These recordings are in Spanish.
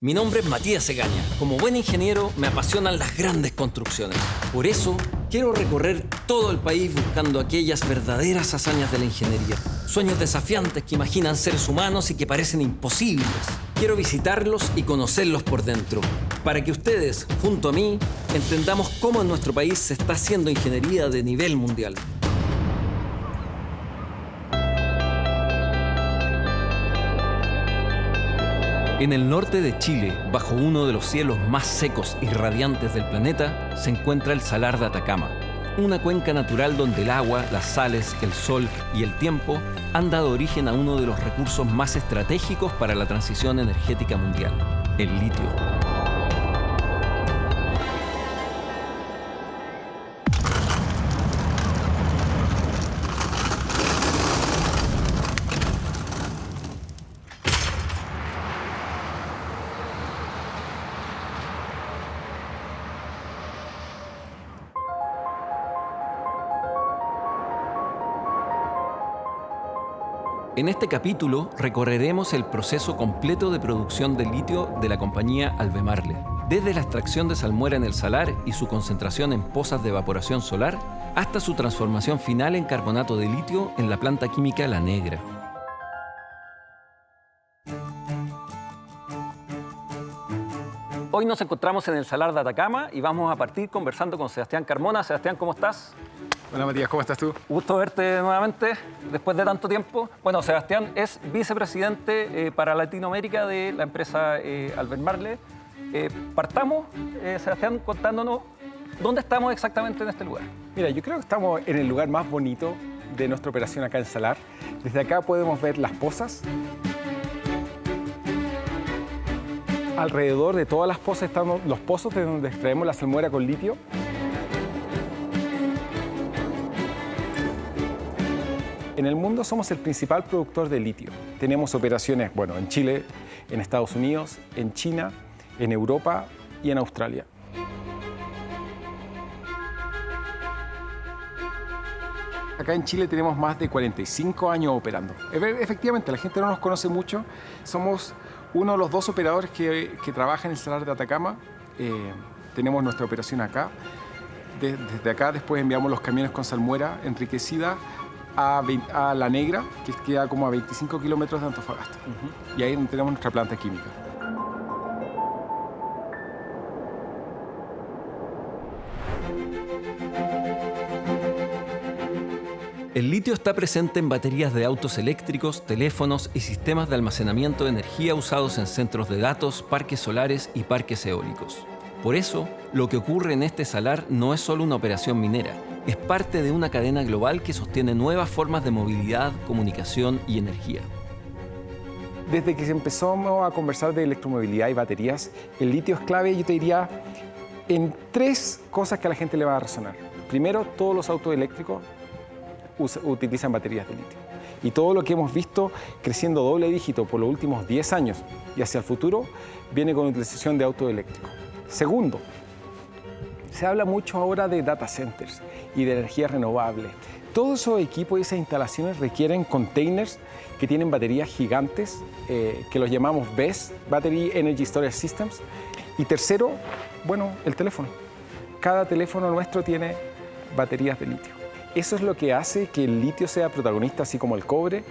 Mi nombre es Matías Egaña. Como buen ingeniero, me apasionan las grandes construcciones. Por eso, quiero recorrer todo el país buscando aquellas verdaderas hazañas de la ingeniería. Sueños desafiantes que imaginan seres humanos y que parecen imposibles. Quiero visitarlos y conocerlos por dentro, para que ustedes, junto a mí, entendamos cómo en nuestro país se está haciendo ingeniería de nivel mundial. En el norte de Chile, bajo uno de los cielos más secos y radiantes del planeta, se encuentra el Salar de Atacama, una cuenca natural donde el agua, las sales, el sol y el tiempo han dado origen a uno de los recursos más estratégicos para la transición energética mundial, el litio. En este capítulo recorreremos el proceso completo de producción de litio de la compañía Albemarle, desde la extracción de salmuera en el salar y su concentración en pozas de evaporación solar, hasta su transformación final en carbonato de litio en la planta química La Negra. Hoy nos encontramos en el Salar de Atacama y vamos a partir conversando con Sebastián Carmona. Sebastián, ¿cómo estás? Hola Matías, ¿cómo estás tú? Gusto verte nuevamente después de tanto tiempo. Bueno, Sebastián es vicepresidente para Latinoamérica de la empresa Albemarle. Partamos, Sebastián, contándonos dónde estamos exactamente en este lugar. Mira, yo creo que estamos en el lugar más bonito de nuestra operación acá en Salar. Desde acá podemos ver las pozas. Alrededor de todas las pozas están los pozos de donde extraemos la salmuera con litio. En el mundo somos el principal productor de litio. Tenemos operaciones, bueno, en Chile, en Estados Unidos, en China, en Europa y en Australia. Acá en Chile tenemos más de 45 años operando. Efectivamente, la gente no nos conoce mucho. Somos uno de los dos operadores que trabajan en el Salar de Atacama. Tenemos nuestra operación acá. Desde acá después enviamos los camiones con salmuera enriquecida a La Negra, que queda como a 25 kilómetros de Antofagasta. Y ahí tenemos nuestra planta química. El litio está presente en baterías de autos eléctricos, teléfonos y sistemas de almacenamiento de energía usados en centros de datos, parques solares y parques eólicos. Por eso, lo que ocurre en este salar no es solo una operación minera, es parte de una cadena global que sostiene nuevas formas de movilidad, comunicación y energía. Desde que se empezó a conversar de electromovilidad y baterías, el litio es clave, yo te diría, en tres cosas que a la gente le va a resonar. Primero, todos los autos eléctricos utilizan baterías de litio. Y todo lo que hemos visto creciendo doble dígito por los últimos 10 años y hacia el futuro, viene con utilización de autos eléctricos. Segundo, se habla mucho ahora de data centers y de energía renovable. Todos esos equipos y esas instalaciones requieren containers que tienen baterías gigantes, que los llamamos BESS, Battery Energy Storage Systems. Y tercero, bueno, el teléfono. Cada teléfono nuestro tiene baterías de litio. Eso es lo que hace que el litio sea protagonista, así como el cobre,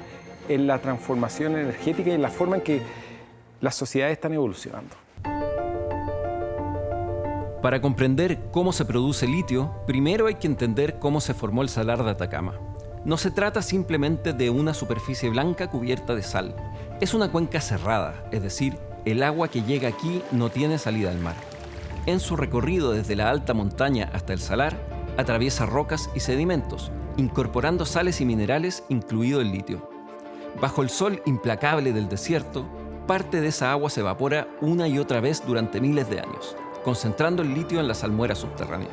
en la transformación energética y en la forma en que las sociedades están evolucionando. Para comprender cómo se produce litio, primero hay que entender cómo se formó el Salar de Atacama. No se trata simplemente de una superficie blanca cubierta de sal. Es una cuenca cerrada, es decir, el agua que llega aquí no tiene salida al mar. En su recorrido desde la alta montaña hasta el salar, atraviesa rocas y sedimentos, incorporando sales y minerales, incluido el litio. Bajo el sol implacable del desierto, parte de esa agua se evapora una y otra vez durante miles de años, concentrando el litio en la salmuera subterránea.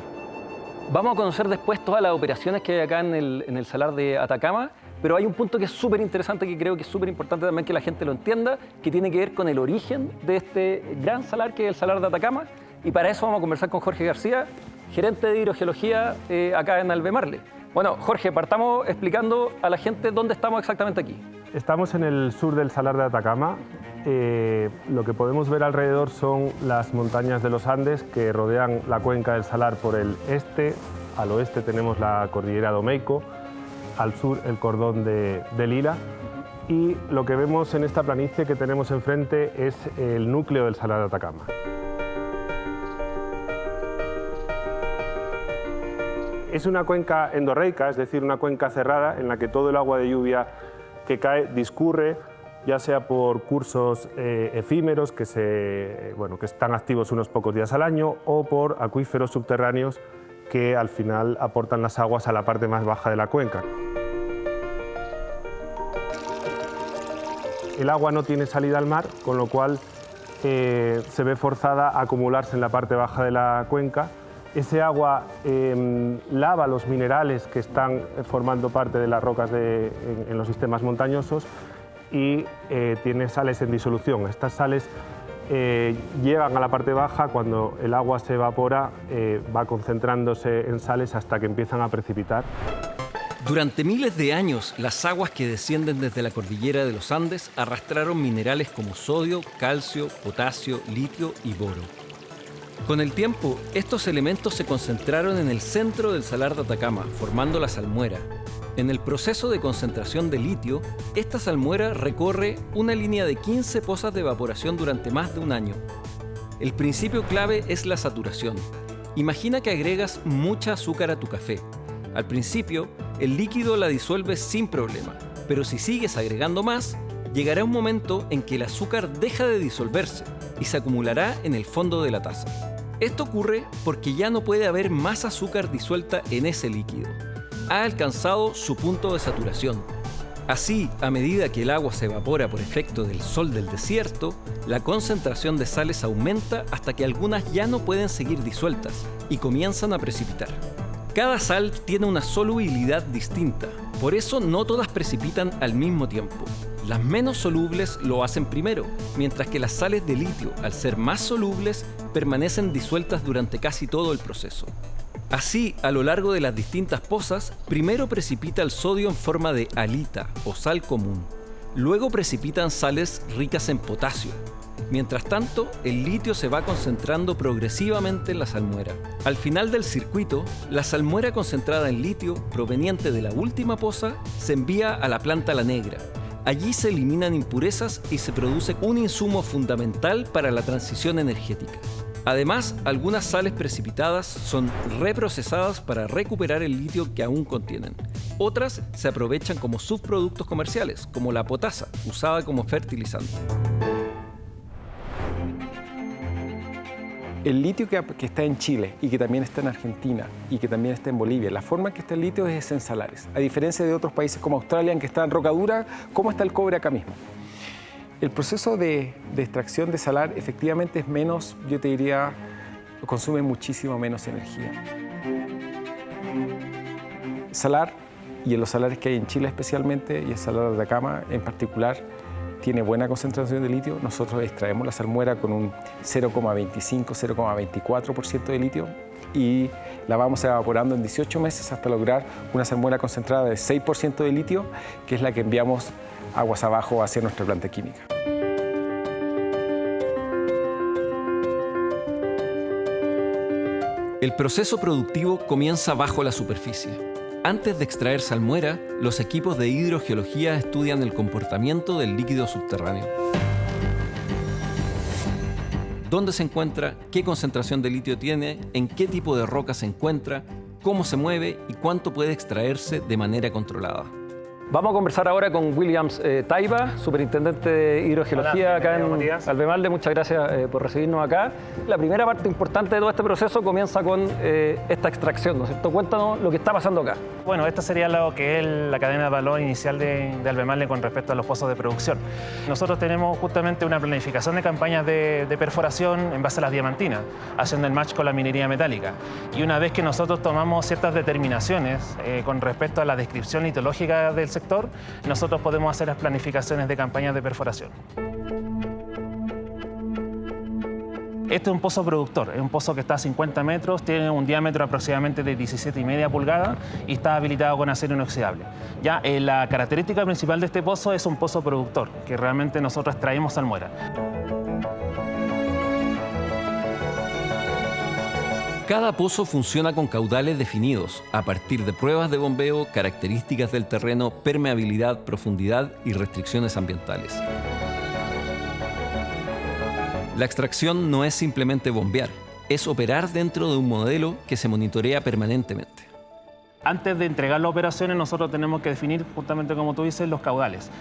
Vamos a conocer después todas las operaciones que hay acá en el Salar de Atacama, pero hay un punto que es súper interesante, que creo que es súper importante también que la gente lo entienda, que tiene que ver con el origen de este gran salar que es el Salar de Atacama, y para eso vamos a conversar con Jorge García, gerente de hidrogeología acá en Albemarle. Bueno, Jorge, partamos explicando a la gente dónde estamos exactamente aquí. Estamos en el sur del Salar de Atacama. Lo que podemos ver alrededor son las montañas de los Andes que rodean la cuenca del Salar por el este. Al oeste tenemos la cordillera de Omeico, al sur el cordón de Lila. Y lo que vemos en esta planicie que tenemos enfrente es el núcleo del Salar de Atacama. Es una cuenca endorreica, es decir, una cuenca cerrada en la que todo el agua de lluvia que cae discurre, ya sea por cursos efímeros que están activos unos pocos días al año, o por acuíferos subterráneos que al final aportan las aguas a la parte más baja de la cuenca. El agua no tiene salida al mar, con lo cual se ve forzada a acumularse en la parte baja de la cuenca. Ese agua lava los minerales que están formando parte de las rocas en los sistemas montañosos y tiene sales en disolución. Estas sales llegan a la parte baja. Cuando el agua se evapora, va concentrándose en sales hasta que empiezan a precipitar. Durante miles de años, las aguas que descienden desde la cordillera de los Andes arrastraron minerales como sodio, calcio, potasio, litio y boro. Con el tiempo, estos elementos se concentraron en el centro del Salar de Atacama, formando la salmuera. En el proceso de concentración de litio, esta salmuera recorre una línea de 15 pozas de evaporación durante más de un año. El principio clave es la saturación. Imagina que agregas mucha azúcar a tu café. Al principio, el líquido la disuelve sin problema, pero si sigues agregando más, llegará un momento en que el azúcar deja de disolverse y se acumulará en el fondo de la taza. Esto ocurre porque ya no puede haber más azúcar disuelta en ese líquido. Ha alcanzado su punto de saturación. Así, a medida que el agua se evapora por efecto del sol del desierto, la concentración de sales aumenta hasta que algunas ya no pueden seguir disueltas y comienzan a precipitar. Cada sal tiene una solubilidad distinta, por eso no todas precipitan al mismo tiempo. Las menos solubles lo hacen primero, mientras que las sales de litio, al ser más solubles, permanecen disueltas durante casi todo el proceso. Así, a lo largo de las distintas pozas, primero precipita el sodio en forma de halita o sal común. Luego precipitan sales ricas en potasio. Mientras tanto, el litio se va concentrando progresivamente en la salmuera. Al final del circuito, la salmuera concentrada en litio, proveniente de la última poza, se envía a la planta La Negra. Allí se eliminan impurezas y se produce un insumo fundamental para la transición energética. Además, algunas sales precipitadas son reprocesadas para recuperar el litio que aún contienen. Otras se aprovechan como subproductos comerciales, como la potasa, usada como fertilizante. El litio que está en Chile y que también está en Argentina y que también está en Bolivia, la forma en que está el litio es en salares. A diferencia de otros países como Australia, en que está en roca dura, ¿cómo está el cobre acá mismo? El proceso de extracción de salar efectivamente es menos, yo te diría, consume muchísimo menos energía. Salar, y en los salares que hay en Chile especialmente, y el Salar de Atacama en particular, tiene buena concentración de litio. Nosotros extraemos la salmuera con un 0,25-0,24% de litio y la vamos evaporando en 18 meses hasta lograr una salmuera concentrada de 6% de litio, que es la que enviamos aguas abajo hacia nuestra planta química. El proceso productivo comienza bajo la superficie. Antes de extraer salmuera, los equipos de hidrogeología estudian el comportamiento del líquido subterráneo. ¿Dónde se encuentra? ¿Qué concentración de litio tiene? ¿En qué tipo de roca se encuentra? ¿Cómo se mueve? ¿Y cuánto puede extraerse de manera controlada? Vamos a conversar ahora con Williams Taiba, superintendente de hidrogeología. Hola, acá en Albemarle. Muchas gracias por recibirnos acá. La primera parte importante de todo este proceso comienza con esta extracción, ¿no es cierto? Cuéntanos lo que está pasando acá. Bueno, esta sería lo que es la cadena de valor inicial de Albemarle con respecto a los pozos de producción. Nosotros tenemos justamente una planificación de campañas de perforación en base a las diamantinas, haciendo el match con la minería metálica. Y una vez que nosotros tomamos ciertas determinaciones con respecto a la descripción litológica del sector, nosotros podemos hacer las planificaciones de campañas de perforación. Este es un pozo productor, es un pozo que está a 50 metros, tiene un diámetro aproximadamente de 17,5 pulgadas y está habilitado con acero inoxidable. Ya, la característica principal de este pozo es un pozo productor, que realmente nosotros extraemos salmuera. Cada pozo funciona con caudales definidos a partir de pruebas de bombeo, características del terreno, permeabilidad, profundidad y restricciones ambientales. La extracción no es simplemente bombear, es operar dentro de un modelo que se monitorea permanentemente. Antes de entregar las operaciones, nosotros tenemos que definir, justamente como tú dices, los caudales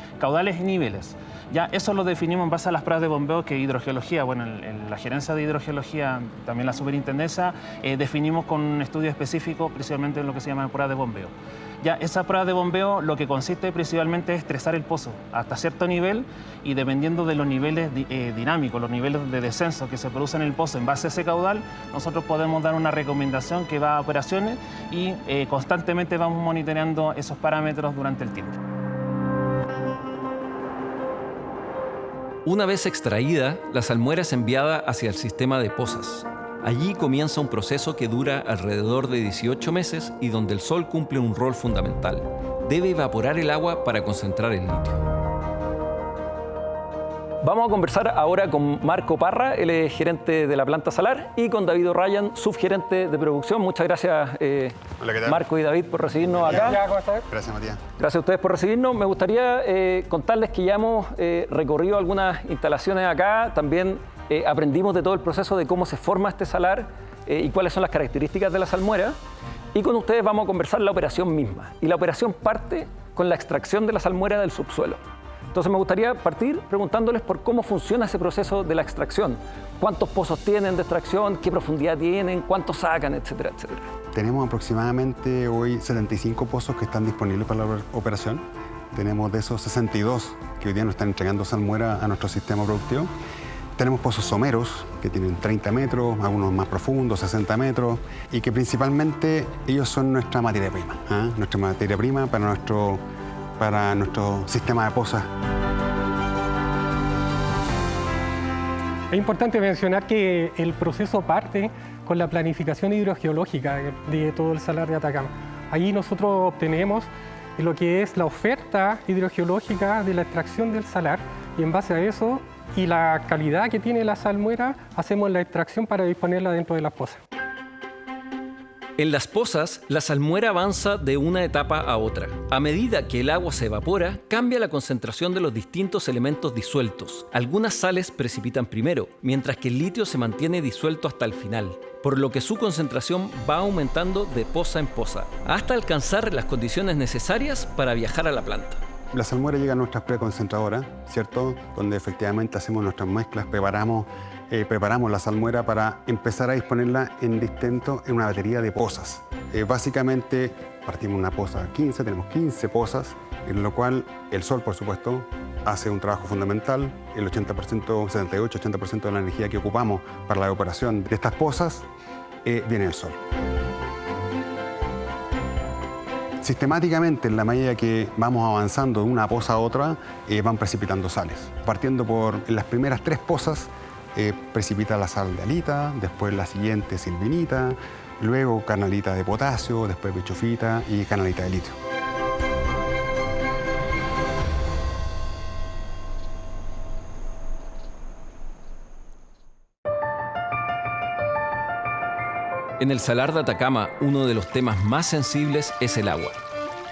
y niveles. Ya eso lo definimos en base a las pruebas de bombeo que Hidrogeología, bueno, en la gerencia de Hidrogeología, también la superintendencia, definimos con un estudio específico, principalmente en lo que se llama pruebas de bombeo. Ya esa prueba de bombeo lo que consiste principalmente es estresar el pozo hasta cierto nivel y dependiendo de los niveles dinámicos, los niveles de descenso que se producen en el pozo en base a ese caudal, nosotros podemos dar una recomendación que va a operaciones y constantemente vamos monitoreando esos parámetros durante el tiempo. Una vez extraída, la salmuera es enviada hacia el sistema de pozas. Allí comienza un proceso que dura alrededor de 18 meses y donde el sol cumple un rol fundamental. Debe evaporar el agua para concentrar el litio. Vamos a conversar ahora con Marco Parra, él es gerente de la planta salar, y con David O'Ryan, subgerente de producción. Muchas gracias, Hola, ¿qué tal? Marco y David, por recibirnos acá. Gracias, Matías. Gracias a ustedes por recibirnos. Me gustaría contarles que ya hemos recorrido algunas instalaciones acá. También aprendimos de todo el proceso de cómo se forma este salar y cuáles son las características de la salmuera. Y con ustedes vamos a conversar la operación misma. Y la operación parte con la extracción de la salmuera del subsuelo. Entonces me gustaría partir preguntándoles por cómo funciona ese proceso de la extracción. ¿Cuántos pozos tienen de extracción? ¿Qué profundidad tienen? ¿Cuántos sacan? Etcétera, etcétera. Tenemos aproximadamente hoy 75 pozos que están disponibles para la operación. Tenemos de esos 62 que hoy día nos están entregando salmuera a nuestro sistema productivo. Tenemos pozos someros que tienen 30 metros, algunos más profundos, 60 metros, y que principalmente ellos son nuestra materia prima, nuestra materia prima para nuestro sistema de pozas. Es importante mencionar que el proceso parte con la planificación hidrogeológica de todo el salar de Atacama. Allí nosotros obtenemos lo que es la oferta hidrogeológica de la extracción del salar y en base a eso y la calidad que tiene la salmuera hacemos la extracción para disponerla dentro de las pozas. En las pozas, la salmuera avanza de una etapa a otra. A medida que el agua se evapora, cambia la concentración de los distintos elementos disueltos. Algunas sales precipitan primero, mientras que el litio se mantiene disuelto hasta el final, por lo que su concentración va aumentando de poza en poza, hasta alcanzar las condiciones necesarias para viajar a la planta. La salmuera llega a nuestras preconcentradoras, ¿cierto? Donde efectivamente hacemos nuestras mezclas, preparamos la salmuera para empezar a disponerla en una batería de pozas. Básicamente partimos una poza 15, tenemos 15 pozas, en lo cual el sol, por supuesto, hace un trabajo fundamental. El 80%, 78-80% de la energía que ocupamos para la operación de estas pozas viene del sol. Sistemáticamente, en la medida que vamos avanzando de una poza a otra, van precipitando sales. Partiendo por las primeras 3 pozas, precipita la sal de halita, después la siguiente silvinita, luego canalita de potasio, después bichofita y canalita de litio. En el salar de Atacama, uno de los temas más sensibles es el agua.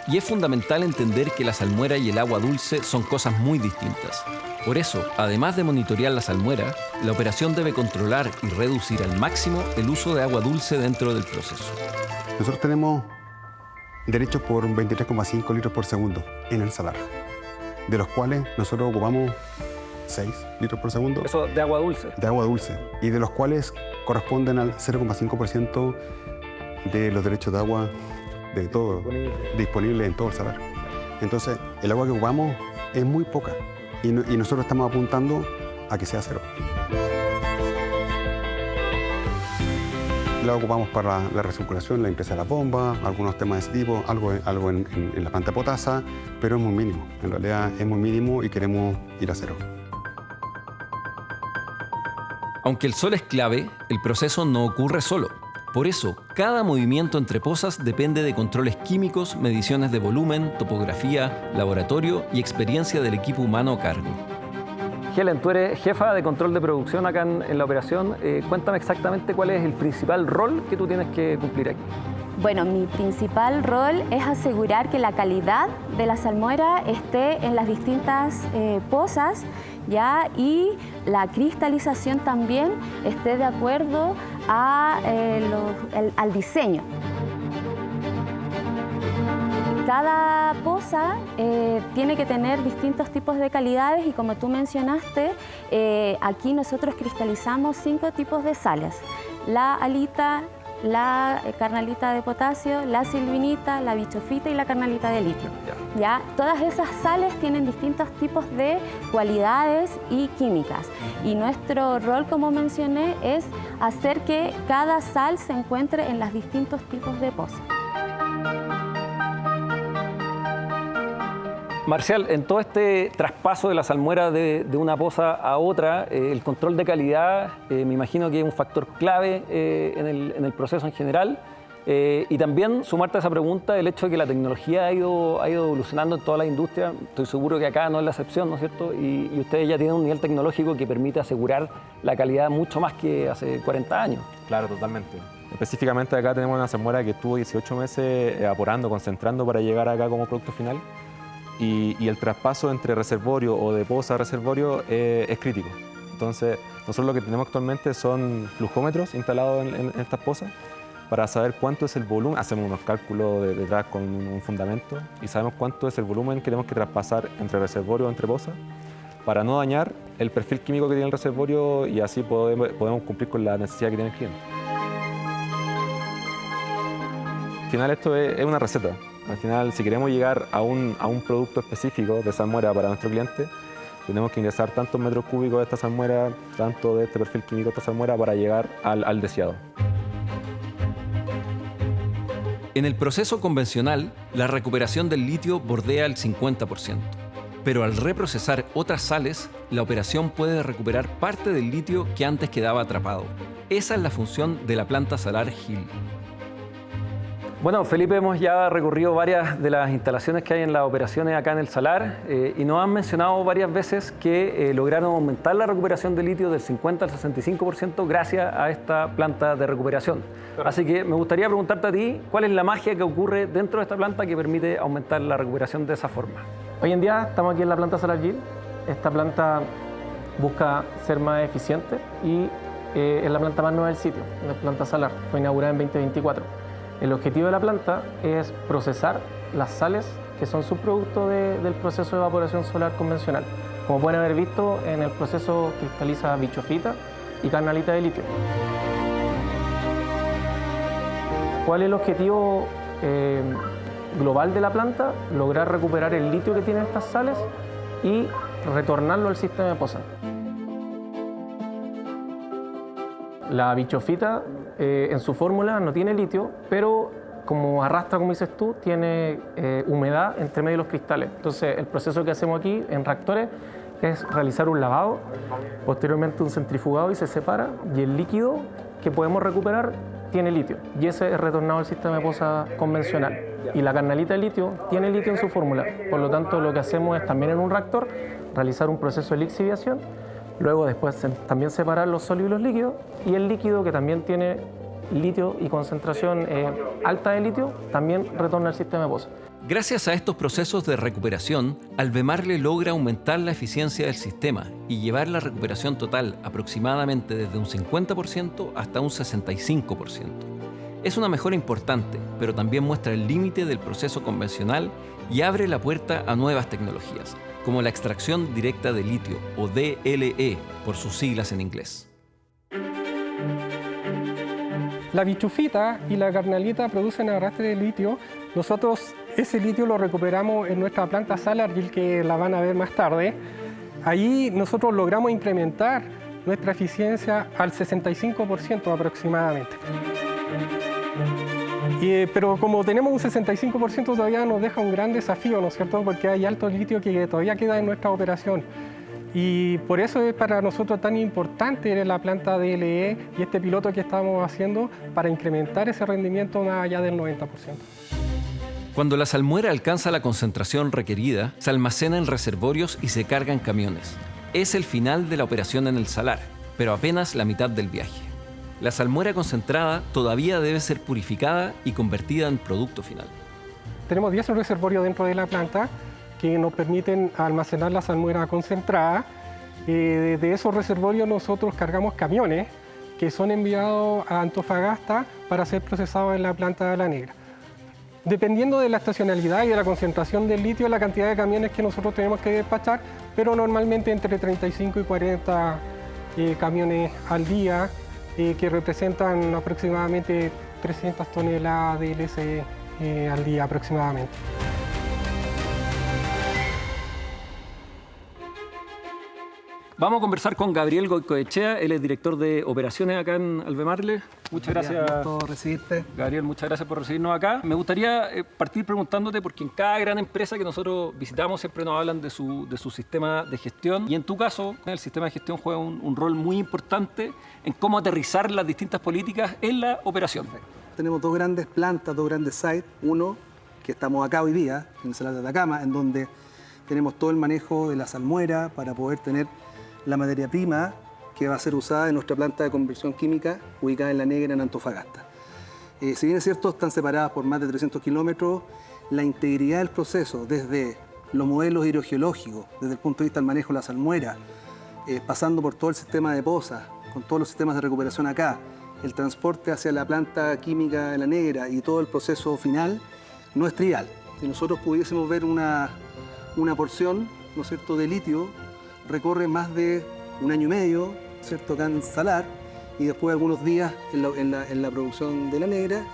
Y es fundamental entender que la salmuera y el agua dulce son cosas muy distintas. Por eso, además de monitorear la salmuera, la operación debe controlar y reducir al máximo el uso de agua dulce dentro del proceso. Nosotros tenemos derechos por 23,5 litros por segundo en el salar, de los cuales nosotros ocupamos 6 litros por segundo. Eso de agua dulce. De agua dulce, y de los cuales corresponden al 0,5% de los derechos de agua de todo, disponible en todo el salar. Entonces, el agua que ocupamos es muy poca y nosotros estamos apuntando a que sea cero. La ocupamos para la recirculación, la limpieza de las bombas, algunos temas de ese tipo, algo en la planta potasa, pero es muy mínimo. En realidad es muy mínimo y queremos ir a cero. Aunque el sol es clave, el proceso no ocurre solo. Por eso, cada movimiento entre pozas depende de controles químicos, mediciones de volumen, topografía, laboratorio y experiencia del equipo humano a cargo. Helen, tú eres jefa de control de producción acá en la operación. Cuéntame exactamente cuál es el principal rol que tú tienes que cumplir aquí. Bueno, mi principal rol es asegurar que la calidad de la salmuera esté en las distintas pozas, ¿ya? Y la cristalización también esté de acuerdo al diseño. Cada poza tiene que tener distintos tipos de calidades y como tú mencionaste, aquí nosotros cristalizamos 5 tipos de sales. La halita, la carnalita de potasio, la silvinita, la bichofita y la carnalita de litio. ¿Ya? Todas esas sales tienen distintos tipos de cualidades y químicas. Y nuestro rol, como mencioné, es hacer que cada sal se encuentre en los distintos tipos de pozas. Marcial, en todo este traspaso de la salmuera de una poza a otra, el control de calidad me imagino que es un factor clave en el proceso en general. Y también sumarte a esa pregunta, el hecho de que la tecnología ha ido evolucionando en toda la industria. Estoy seguro que acá no es la excepción, ¿no es cierto? Y ustedes ya tienen un nivel tecnológico que permite asegurar la calidad mucho más que hace 40 años. Claro, totalmente. Específicamente acá tenemos una salmuera que estuvo 18 meses evaporando, concentrando para llegar acá como producto final. Y el traspaso entre reservorio o de poza a reservorio es crítico. Entonces, nosotros lo que tenemos actualmente son flujómetros instalados en estas pozas para saber cuánto es el volumen. Hacemos unos cálculos detrás con un fundamento y sabemos cuánto es el volumen que tenemos que traspasar entre reservorio o entre poza para no dañar el perfil químico que tiene el reservorio y así podemos cumplir con la necesidad que tiene el cliente. Al final esto es una receta. Al final, si queremos llegar a un producto específico de salmuera para nuestro cliente, tenemos que ingresar tantos metros cúbicos de esta salmuera, tanto de este perfil químico de esta salmuera para llegar al deseado. En el proceso convencional, la recuperación del litio bordea el 50%. Pero al reprocesar otras sales, la operación puede recuperar parte del litio que antes quedaba atrapado. Esa es la función de la planta salar Hill. Bueno, Felipe, hemos ya recorrido varias de las instalaciones que hay en las operaciones acá en el salar y nos han mencionado varias veces que lograron aumentar la recuperación de litio del 50 al 65% gracias a esta planta de recuperación. Así que me gustaría preguntarte a ti, ¿cuál es la magia que ocurre dentro de esta planta que permite aumentar la recuperación de esa forma? Hoy en día estamos aquí en la planta Salar Hill. Esta planta busca ser más eficiente y es la planta más nueva del sitio, la planta Salar. Fue inaugurada en 2024. El objetivo de la planta es procesar las sales que son subproducto del proceso de evaporación solar convencional. Como pueden haber visto, en el proceso cristaliza bichofita y carnalita de litio. ¿Cuál es el objetivo global de la planta? Lograr recuperar el litio que tienen estas sales y retornarlo al sistema de poza. La bichofita en su fórmula no tiene litio, pero como arrastra, como dices tú, tiene humedad entre medio de los cristales. Entonces, el proceso que hacemos aquí en reactores es realizar un lavado, posteriormente un centrifugado y se separa, y el líquido que podemos recuperar tiene litio, y ese es retornado al sistema de poza convencional. Y la carnalita de litio tiene litio en su fórmula, por lo tanto lo que hacemos es también en un reactor realizar un proceso de lixiviación. Luego después también separar los sólidos y los líquidos, y el líquido que también tiene litio y concentración alta de litio también retorna al sistema de poza. Gracias a estos procesos de recuperación, Albemarle logra aumentar la eficiencia del sistema y llevar la recuperación total aproximadamente desde un 50% hasta un 65%. Es una mejora importante, pero también muestra el límite del proceso convencional y abre la puerta a nuevas tecnologías, como la extracción directa de litio, o DLE, por sus siglas en inglés. La bichufita y la carnalita producen arrastre de litio. Nosotros ese litio lo recuperamos en nuestra planta Salar Hill, que la van a ver más tarde. Ahí nosotros logramos incrementar nuestra eficiencia al 65% aproximadamente. Pero como tenemos un 65%, todavía nos deja un gran desafío, ¿no es cierto? Porque hay alto litio que todavía queda en nuestra operación. Y por eso es para nosotros tan importante la planta DLE y este piloto que estamos haciendo para incrementar ese rendimiento más allá del 90%. Cuando la salmuera alcanza la concentración requerida, se almacena en reservorios y se carga en camiones. Es el final de la operación en el salar, pero apenas la mitad del viaje. La salmuera concentrada todavía debe ser purificada y convertida en producto final. Tenemos 10 reservorios dentro de la planta que nos permiten almacenar la salmuera concentrada. De esos reservorios nosotros cargamos camiones que son enviados a Antofagasta para ser procesados en la planta de La Negra. Dependiendo de la estacionalidad y de la concentración del litio, la cantidad de camiones que nosotros tenemos que despachar, pero normalmente entre 35 y 40 camiones al día, que representan aproximadamente 300 toneladas de LCE al día aproximadamente. Vamos a conversar con Gabriel Goicoechea, él es director de operaciones acá en Albemarle. Muchas gracias. Un gusto recibirte. Gabriel, muchas gracias por recibirnos acá. Me gustaría partir preguntándote, porque en cada gran empresa que nosotros visitamos siempre nos hablan de su sistema de gestión. Y en tu caso, el sistema de gestión juega un rol muy importante en cómo aterrizar las distintas políticas en la operación. Tenemos dos grandes plantas, dos grandes sites. Uno, que estamos acá hoy día, en el Salar de Atacama, en donde tenemos todo el manejo de la salmuera para poder tener la materia prima que va a ser usada en nuestra planta de conversión química ubicada en La Negra, en Antofagasta. Si bien es cierto, están separadas por más de 300 kilómetros, la integridad del proceso, desde los modelos hidrogeológicos, desde el punto de vista del manejo de la salmuera, pasando por todo el sistema de pozas, con todos los sistemas de recuperación acá, el transporte hacia la planta química de La Negra y todo el proceso final, no es trivial. Si nosotros pudiésemos ver una porción, ¿no es cierto?, de litio, recorre más de 1 año y medio, ¿cierto?, acá en Salar, y después algunos días en la producción de La Negra,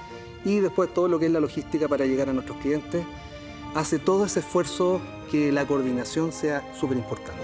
y después todo lo que es la logística para llegar a nuestros clientes, hace todo ese esfuerzo que la coordinación sea súper importante.